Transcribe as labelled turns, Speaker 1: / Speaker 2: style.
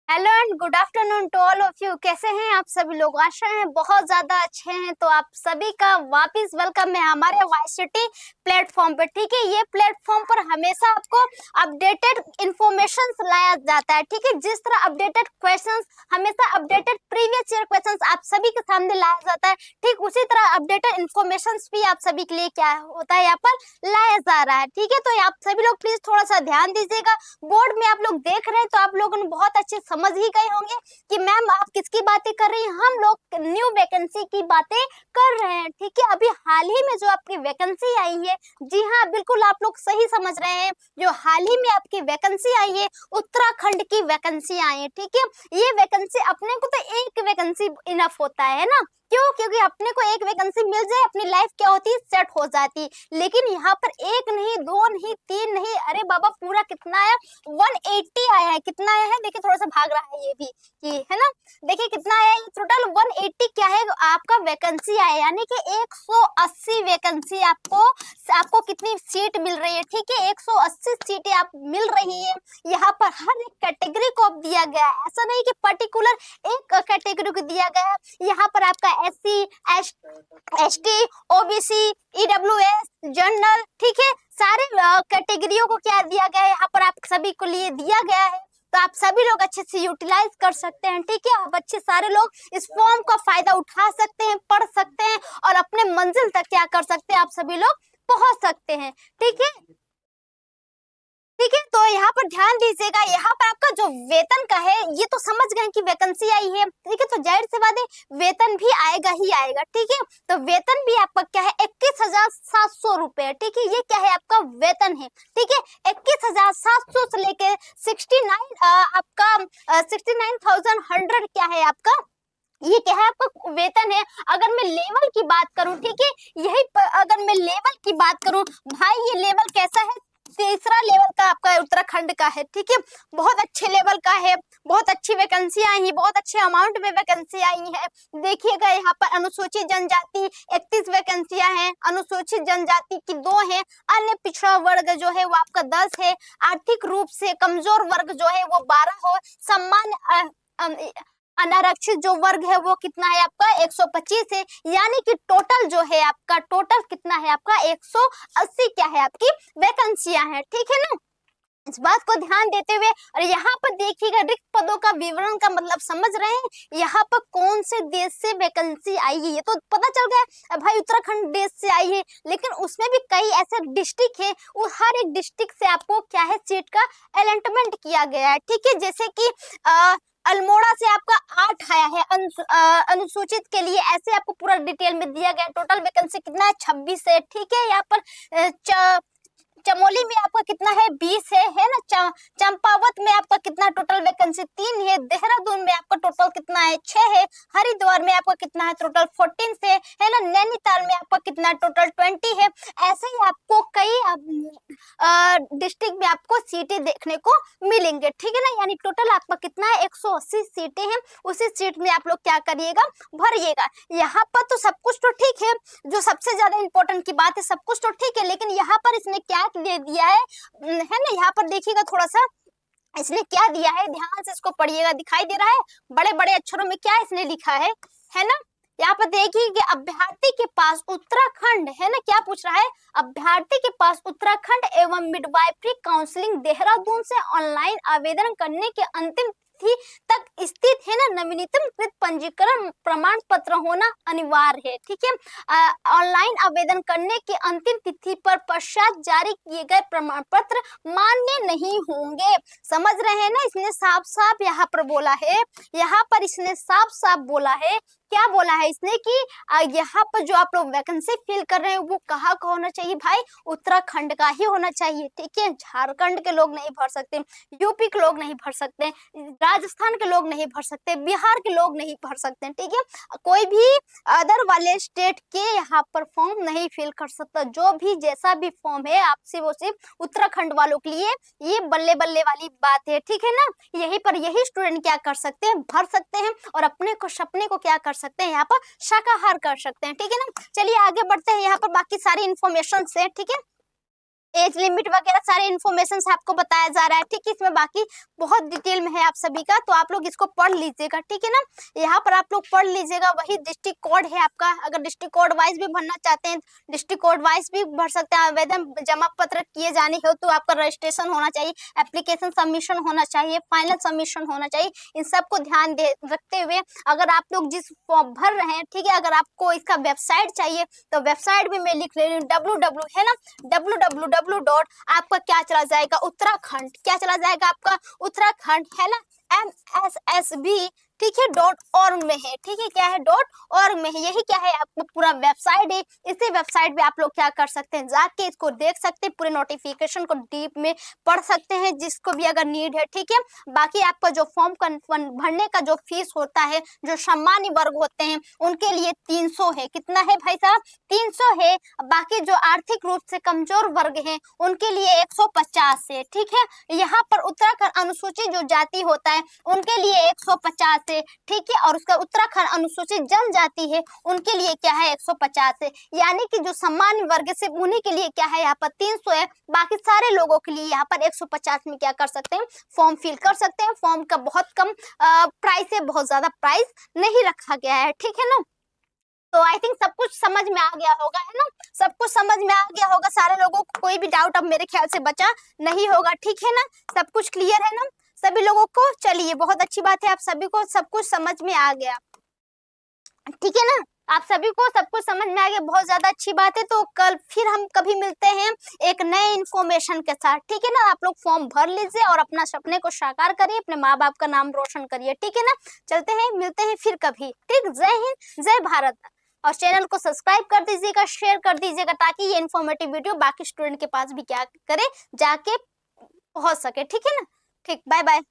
Speaker 1: Hello and good afternoon to all of you. कैसे हैं आप सभी लोग? आशा है बहुत ज्यादा अच्छे हैं। तो आप सभी का वापस वेलकम है हमारे वाईसिटी प्लेटफॉर्म पर। ठीक है, ये प्लेटफॉर्म पर हमेशा आपको अपडेटेड इंफॉर्मेशन लाया जाता है। ठीक है, जिस तरह अपडेटेड क्वेश्चंस, हमेशा अपडेटेड प्रीवियस ईयर क्वेश्चंस आप सभी के सामने लाया जाता है, ठीक उसी तरह अपडेटेड इंफॉर्मेशन भी आप सभी के लिए क्या होता है यहाँ पर लाया जा रहा है। ठीक है, तो आप सभी लोग प्लीज थोड़ा सा ध्यान दीजिएगा। बोर्ड में आप लोग देख रहे हैं तो आप लोगों ने बहुत अच्छे समझ ही गए होंगे कि मैम आप किसकी बातें कर रही हैं। हम लोग न्यू वैकेंसी की बातें कर रहे हैं। ठीक है, अभी हाल ही में जो आपकी वैकेंसी आई है, जी हाँ बिल्कुल आप लोग सही समझ रहे हैं, जो हाल ही में आपकी वैकेंसी आई है उत्तराखंड की वैकेंसी आई है। ठीक है, ये वैकेंसी अपने को तो एक वैकेंसी इनफ होता है ना, क्यों? क्योंकि अपने को एक वैकेंसी मिल जाए अपनी लाइफ क्या होती है, सेट हो जाती है। लेकिन यहाँ पर एक नहीं, दो नहीं, तीन नहीं, अरे बाबा पूरा कितना आया, 180 आया है। कितना आया है देखिए, थोड़ा सा भाग रहा है ये भी, ये है ना, देखिए कितना आया है टोटल 180 क्या है आपका वैकेंसी आया, यानी कि 180 वैकेंसी आपको कितनी सीट मिल रही है। ठीक है, 180 सीटें आप मिल रही है। यहाँ पर हर एक कैटेगरी को दिया गया है, ऐसा नहीं कि पर्टिकुलर एक कैटेगरी को दिया गया है। यहाँ पर आपका SC ST OBC EWS general, ठीक है, सारे कैटेगरियों को क्या दिया गया है यहाँ पर आप सभी को लिए दिया गया है। तो आप सभी लोग अच्छे से यूटिलाइज कर सकते हैं। ठीक है, आप अच्छे सारे लोग इस फॉर्म का फायदा उठा सकते हैं, पढ़ सकते हैं और अपने मंजिल तक क्या कर सकते हैं, आप सभी लोग पहुंच सकते हैं। ठीक है, ठीक है, तो यहाँ पर ध्यान दीजिएगा। यहाँ पर आपका जो वेतन का है, ये तो समझ गए कि वैकेंसी आई है। ठीक है, तो जाहिर सी बात है वेतन भी आएगा ही आएगा। ठीक है, तो वेतन भी आपका क्या है, 21,700 रुपए। ठीक है, ये क्या है आपका वेतन है। ठीक है, 21,700 से लेके 69 आपका 69,100 क्या है आपका, ये क्या है आपका वेतन है। अगर मैं लेवल की बात करूं, ठीक है, यही अगर मैं लेवल की बात करूं भाई, ये लेवल कैसा है, तीसरा लेवल का आपका उत्तराखंड का है। ठीक है, बहुत अच्छे लेवल का है, बहुत अच्छी वैकेंसी आई है, बहुत अच्छे अमाउंट में वैकेंसी आई है। देखिएगा यहाँ पर अनुसूचित जनजाति 31 वैकेंसियां हैं, अनुसूचित जनजाति की 2 है, अन्य पिछड़ा वर्ग जो है वो आपका 10 है, आर्थिक रूप से कमजोर वर्ग जो है वो 12 हो, सम्मान अनारक्षित जो वर्ग है वो कितना है आपका 125 है। यानी कि टोटल जो है आपका, टोटल कितना है आपका 180 क्या है आपकी वैकेंसियां हैं। ठीक है ना, इस बात को ध्यान देते हुए, और यहाँ पर देखिएगा रिक्त पदों का विवरण का मतलब समझ रहे हैं, यहाँ पर कौन से देश से वैकेंसी आई है ये तो पता चल गया भाई, उत्तराखंड देश से आई है। लेकिन उसमें भी कई ऐसे डिस्ट्रिक्ट है, वो हर एक डिस्ट्रिक्ट से आपको क्या है सीट का अलॉटमेंट किया गया है। ठीक है, जैसे कि अल्मोड़ा से आपका 8 आया है अनुसूचित के लिए, ऐसे आपको पूरा डिटेल में दिया गया। टोटल वैकेंसी कितना है 26 है। ठीक है, यहाँ पर चमोली में आपका कितना है 20 है ना, चंपावत में आपका कितना टोटल वैकेंसी 3 है, देहरादून में आपका टोटल कितना है 6 है, हरिद्वार में आपका कितना है टोटल 14 से है ना, नैनीताल में आपका कितना टोटल 20 है। ऐसे ही आपको कई डिस्ट्रिक्ट में आपको सीटें देखने को मिलेंगे। ठीक है ना, यानी टोटल आपका कितना है 180 सीटें हैं, उसी सीट में आप लोग क्या करिएगा, भरिएगा। यहाँ पर तो सब कुछ तो ठीक है, जो सबसे ज्यादा इंपॉर्टेंट की बात है, सब कुछ तो ठीक है, लेकिन यहाँ पर इसने क्या दे दिया है ना, यहाँ पर देखिएगा थोड़ा सा इसने क्या दिया है, ध्यान से इसको पढ़िएगा। दिखाई दे रहा है बड़े बड़े अक्षरों में क्या इसने लिखा है ना, यहाँ पर देखिए कि अभ्यर्थी के पास उत्तराखंड है ना, क्या पूछ रहा है, अभ्यर्थी के पास उत्तराखंड एवं मिडवाइफरी काउंसलिंग देहरादून से ऑनलाइन आवेदन करने के अंतिम तिथि तक स्थित है ना, नवीनतम कृत पंजीकरण प्रमाण पत्र होना अनिवार्य है। ठीक है, ऑनलाइन आवेदन करने की अंतिम तिथि पर पश्चात जारी किए गए प्रमाण पत्र मान्य नहीं होंगे। समझ रहे हैं ना, इसने साफ साफ यहाँ पर बोला है, यहाँ पर इसने साफ साफ बोला है, क्या बोला है इसने कि यहाँ पर जो आप लोग वैकेंसी फिल कर रहे हैं वो कहाँ का होना चाहिए भाई, उत्तराखंड का ही होना चाहिए। ठीक है, झारखंड के लोग नहीं भर सकते, यूपी के लोग नहीं भर सकते, राजस्थान के लोग नहीं भर सकते, बिहार के लोग नहीं भर सकते। ठीक है, कोई भी अदर वाले स्टेट के यहाँ पर फॉर्म नहीं फिल कर सकता। जो भी जैसा भी फॉर्म है आपसे वो सिर्फ उत्तराखंड वालों के लिए ये बल्ले बल्ले वाली बात है। ठीक है ना, यहीं पर यही स्टूडेंट क्या कर सकते हैं, भर सकते हैं और अपने को सपने को क्या कर सकते हैं, यहाँ पर शाकाहार कर सकते हैं। ठीक है ना, चलिए आगे बढ़ते हैं, यहाँ पर बाकी सारी इंफॉर्मेशन से। ठीक है, एज लिमिट वगैरह सारे इन्फॉर्मेशन आपको बताया जा रहा है, ठीक है। इसमें बाकी बहुत डिटेल में है आप सभी का, तो आप लोग इसको पढ़ लीजिएगा, ठीक है ना। यहाँ पर आप लोग पढ़ लीजिएगा, वही डिस्ट्रिक्ट कोड है आपका। अगर डिस्ट्रिक्ट कोड वाइज भी भरना चाहते हैं डिस्ट्रिक्ट कोड वाइज भी भर सकते हैं। आवेदन जमा पत्र किए जाने हो तो आपका रजिस्ट्रेशन होना चाहिए, एप्लीकेशन सबमिशन होना चाहिए, फाइनल सबमिशन होना चाहिए। इन सबको ध्यान दे रखते हुए अगर आप लोग जिस फॉर्म भर रहे हैं, ठीक है, अगर आपको इसका वेबसाइट चाहिए तो वेबसाइट भी मैं लिख ले रही हूँ, www है ना, www. आपका क्या चला जाएगा, उत्तराखंड, क्या चला जाएगा आपका उत्तराखंड, है ना, MSSB, ठीक है, .org में है, ठीक है, क्या है, .org में है। यही क्या है, आपका पूरा वेबसाइट है। इसी वेबसाइट पे आप लोग क्या कर सकते हैं, जाके इसको देख सकते हैं, पूरे नोटिफिकेशन को डीप में पढ़ सकते हैं, जिसको भी अगर नीड है, ठीक है। बाकी आपका जो फॉर्म भरने का जो फीस होता है, जो सामान्य वर्ग होते हैं उनके लिए 300 है। कितना है भाई साहब, 300 है। बाकी जो आर्थिक रूप से कमजोर वर्ग हैं उनके लिए 150 है, ठीक है। यहाँ पर उत्तराखंड अनुसूचित जो जाति होता है उनके लिए 150 है, ठीक है। और उसका उत्तराखंड अनुसूचित जनजाति है उनके लिए क्या है, 150 है। यानी कि जो सामान्य वर्ग से उन्हीं के लिए क्या है, यहाँ पर 300 है। बाकी सारे लोगों के लिए यहाँ पर 150 में क्या कर सकते हैं, फॉर्म फिल कर सकते हैं। फॉर्म का बहुत कम प्राइस है, बहुत ज्यादा प्राइस नहीं रखा गया है, ठीक है ना। तो आई थिंक सब कुछ समझ में आ गया होगा, है ना, सब कुछ समझ में आ गया होगा सारे लोगों को, कोई भी डाउट अब मेरे ख्याल से बचा नहीं होगा, ठीक है ना, सब कुछ क्लियर है ना सभी लोगों को। चलिए बहुत अच्छी बात है, आप सभी को सब कुछ समझ में आ गया, ठीक है ना, आप सभी को सब कुछ समझ में आ गया, बहुत ज्यादा अच्छी बात है। तो कल फिर हम कभी मिलते हैं एक नए इन्फॉर्मेशन के साथ, ठीक है ना। आप लोग फॉर्म भर लीजिए और अपना सपने को साकार करिए, अपने माँ बाप का नाम रोशन करिए, ठीक है ना। चलते हैं, मिलते हैं फिर कभी, ठीक। जय हिंद, जय भारत। और चैनल को सब्सक्राइब कर दीजिएगा, शेयर कर दीजिएगा, ताकि ये इन्फॉर्मेटिव वीडियो बाकी स्टूडेंट के पास भी क्या करे, जाके पहुंच सके, ठीक है ना। ठीक, बाय बाय।